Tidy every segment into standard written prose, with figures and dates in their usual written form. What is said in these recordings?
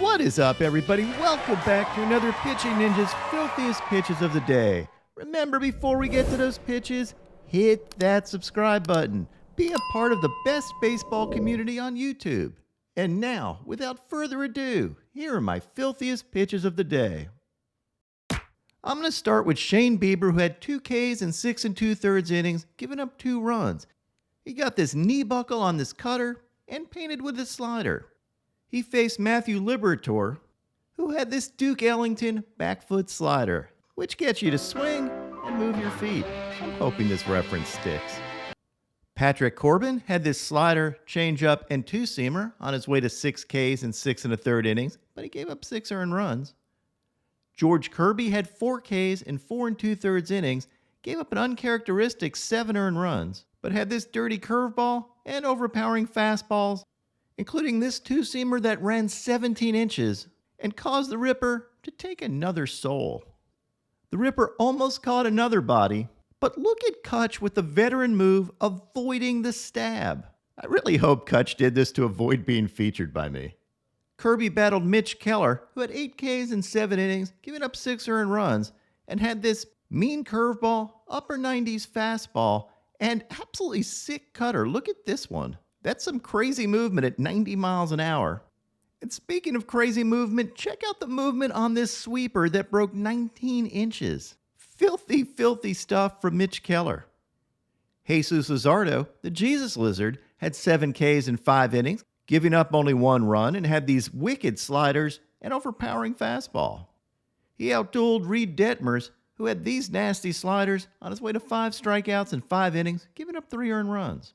What is up, everybody? Welcome back to another Pitching Ninja's Filthiest Pitches of the Day. Remember, before we get to those pitches, hit that subscribe button. Be a part of the best baseball community on YouTube. And now, without further ado, here are my Filthiest Pitches of the Day. I'm going to start with Shane Bieber, who had 2 Ks in 6 2/3 innings, giving up 2 runs. He got this knee buckle on this cutter and painted with his slider. He faced Matthew Liberatore, who had this Duke Ellington back foot slider, which gets you to swing and move your feet. I'm hoping this reference sticks. Patrick Corbin had this slider, changeup, and 2-seamer on his way to 6 Ks in 6 1/3 innings, but he gave up 6 earned runs. George Kirby had 4 Ks in 4 2/3 innings, gave up an uncharacteristic 7 earned runs, but had this dirty curveball and overpowering fastballs, including this 2-seamer that ran 17 inches and caused the Ripper to take another soul. The Ripper almost caught another body, but look at Kutch with the veteran move avoiding the stab. I really hope Kutch did this to avoid being featured by me. Kirby battled Mitch Keller, who had 8 Ks in 7 innings, giving up 6 earned runs, and had this mean curveball, upper 90s fastball, and absolutely sick cutter. Look at this one. That's some crazy movement at 90 miles an hour. And speaking of crazy movement, check out the movement on this sweeper that broke 19 inches. Filthy, filthy stuff from Mitch Keller. Jesus Luzardo, the Jesus Lizard, had 7 Ks in 5 innings, giving up only 1 run, and had these wicked sliders and overpowering fastball. He outdueled Reed Detmers, who had these nasty sliders, on his way to 5 strikeouts in 5 innings, giving up 3 earned runs.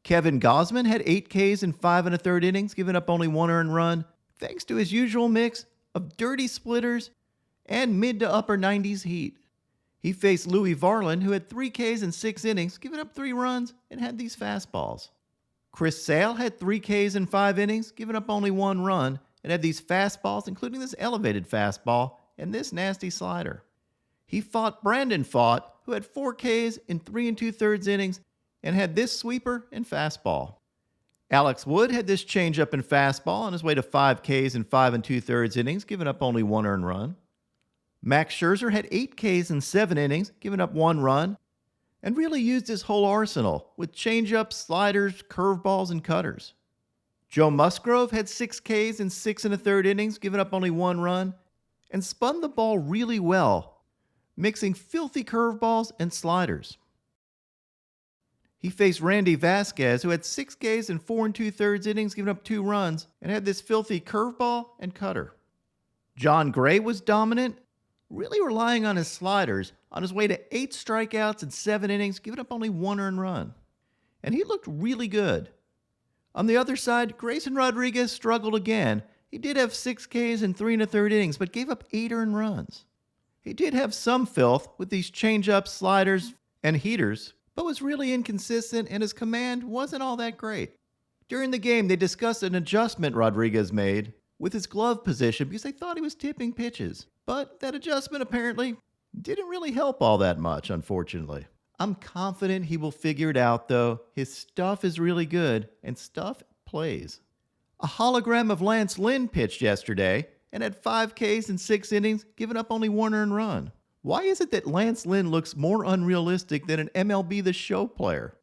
Kevin Gausman had 8 Ks in 5 1/3 innings, giving up only 1 earned run, thanks to his usual mix of dirty splitters and mid to upper 90s heat. He faced Louis Varland, who had 3 Ks in 6 innings, giving up 3 runs, and had these fastballs. Chris Sale had 3 Ks in 5 innings, giving up only 1 run, and had these fastballs, including this elevated fastball and this nasty slider. He fought Brandon Pfaadt, who had 4 Ks in 3 2/3 innings, and had this sweeper and fastball. Alex Wood had this changeup and fastball on his way to 5 Ks in 5 2/3 innings, giving up only 1 earned run. Max Scherzer had 8 Ks in 7 innings, giving up 1 run, and really used his whole arsenal with changeups, sliders, curveballs, and cutters. Joe Musgrove had 6 Ks in 6 1/3 innings, giving up only 1 run, and spun the ball really well, mixing filthy curveballs and sliders. He faced Randy Vasquez, who had 6 Ks in 4 2/3 innings, giving up 2 runs, and had this filthy curveball and cutter. John Gray was dominant, really relying on his sliders, on his way to 8 strikeouts in 7 innings, giving up only 1 earned run. And he looked really good. On the other side, Grayson Rodriguez struggled again. He did have 6 Ks in 3 1/3 innings, but gave up 8 earned runs. He did have some filth with these changeups, sliders, and heaters, but was really inconsistent, and his command wasn't all that great. During the game, they discussed an adjustment Rodriguez made with his glove position because they thought he was tipping pitches. But that adjustment apparently didn't really help all that much, unfortunately. I'm confident he will figure it out, though. His stuff is really good, and stuff plays. A hologram of Lance Lynn pitched yesterday and had 5 Ks in 6 innings, giving up only 1 earned run. Why is it that Lance Lynn looks more unrealistic than an MLB The Show player?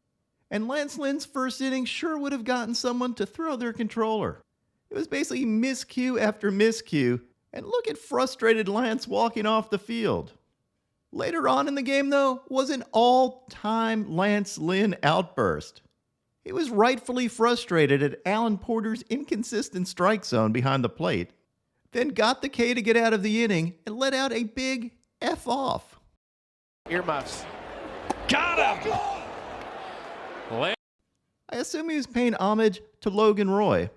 And Lance Lynn's first inning sure would have gotten someone to throw their controller. It was basically miscue after miscue, and look at frustrated Lance walking off the field. Later on in the game, though, was an all-time Lance Lynn outburst. He was rightfully frustrated at Alan Porter's inconsistent strike zone behind the plate, then got the K to get out of the inning and let out a big F off. Earmuffs. Got him! I assume he was paying homage to Logan Roy,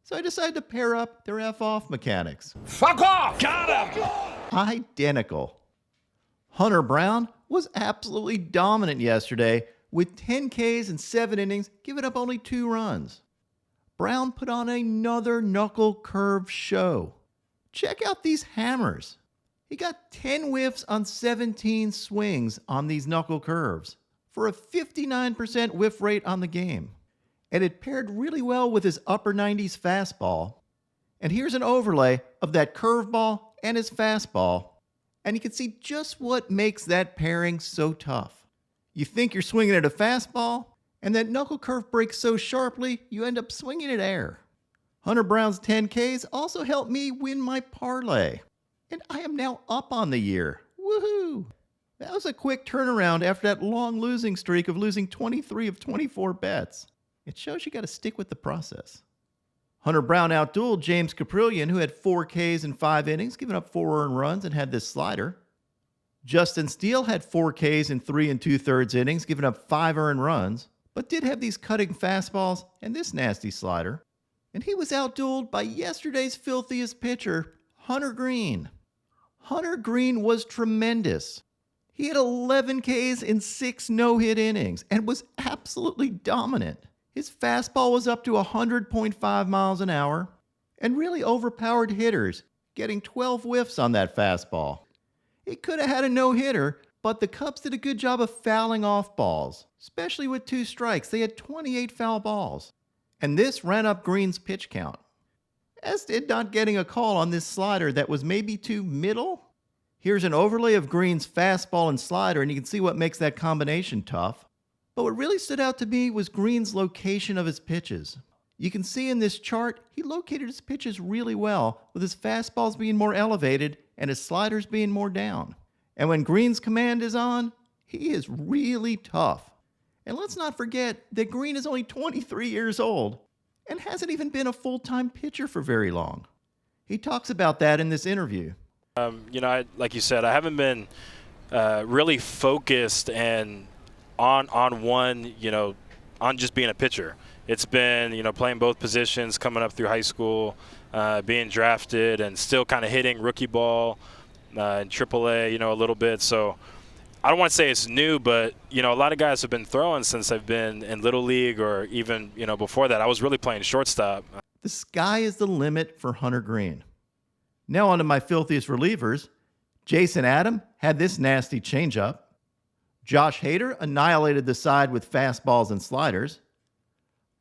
so I decided to pair up their F off mechanics. Fuck off! Got him! Identical. Hunter Brown was absolutely dominant yesterday with 10 Ks in 7 innings, giving up only 2 runs. Brown put on another knuckle curve show. Check out these hammers. He got 10 whiffs on 17 swings on these knuckle curves for a 59% whiff rate on the game. And it paired really well with his upper 90s fastball And here's an overlay of that curveball and his fastball. And you can see just what makes that pairing so tough. You think you're swinging at a fastball, and that knuckle curve breaks so sharply, you end up swinging at air. Hunter Brown's 10 Ks also helped me win my parlay. And I am now up on the year. Woohoo! That was a quick turnaround after that long losing streak of losing 23 of 24 bets. It shows you got to stick with the process. Hunter Brown outdueled James Caprillion, who had 4 Ks in 5 innings, giving up 4 earned runs and had this slider. Justin Steele had 4 Ks in 3 2/3 innings, giving up 5 earned runs, but did have these cutting fastballs and this nasty slider. And he was outdueled by yesterday's filthiest pitcher, Hunter Greene. Hunter Greene was tremendous. He had 11 Ks in 6 no-hit innings and was absolutely dominant. His fastball was up to 100.5 miles an hour and really overpowered hitters, getting 12 whiffs on that fastball. He could have had a no-hitter, but the Cubs did a good job of fouling off balls, especially with 2 strikes. They had 28 foul balls. And this ran up Greene's pitch count, as did not getting a call on this slider that was maybe too middle. Here's an overlay of Greene's fastball and slider, and you can see what makes that combination tough. But what really stood out to me was Greene's location of his pitches. You can see in this chart, he located his pitches really well, with his fastballs being more elevated and his sliders being more down. And when Greene's command is on, he is really tough. And let's not forget that Greene is only 23 years old and hasn't even been a full-time pitcher for very long. He talks about that in this interview. Like you said, I haven't been really focused and on one, on just being a pitcher. It's been, playing both positions, coming up through high school, being drafted, and still kind of hitting rookie ball in AAA, a little bit. So I don't want to say it's new, but, a lot of guys have been throwing since I've been in Little League or even, before that. I was really playing shortstop. The sky is the limit for Hunter Greene. Now on to my filthiest relievers. Jason Adam had this nasty changeup. Josh Hader annihilated the side with fastballs and sliders.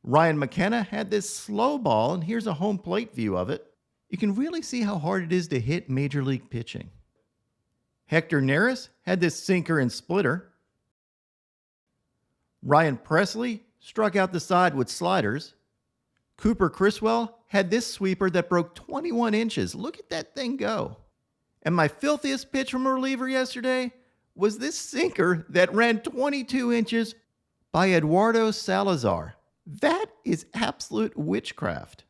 Ryan McKenna had this slow ball, and here's a home plate view of it. You can really see how hard it is to hit major league pitching. Hector Neris had this sinker and splitter. Ryan Presley struck out the side with sliders. Cooper Criswell had this sweeper that broke 21 inches. Look at that thing go. And my filthiest pitch from a reliever yesterday was this sinker that ran 22 inches by Eduardo Salazar. That is absolute witchcraft.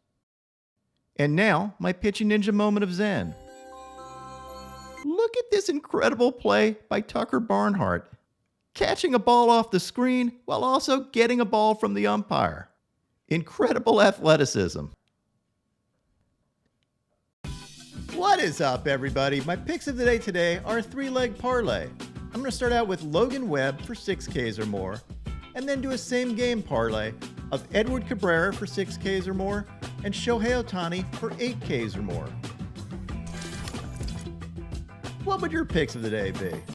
And now, my pitching ninja moment of zen. Look at this incredible play by Tucker Barnhart, catching a ball off the screen while also getting a ball from the umpire. Incredible athleticism. What is up, everybody? My picks of the day today are a 3-leg parlay. I'm going to start out with Logan Webb for 6 Ks or more, and then do a same game parlay of Edward Cabrera for 6 Ks or more, and Shohei Ohtani for 8 Ks or more. What would your picks of the day be?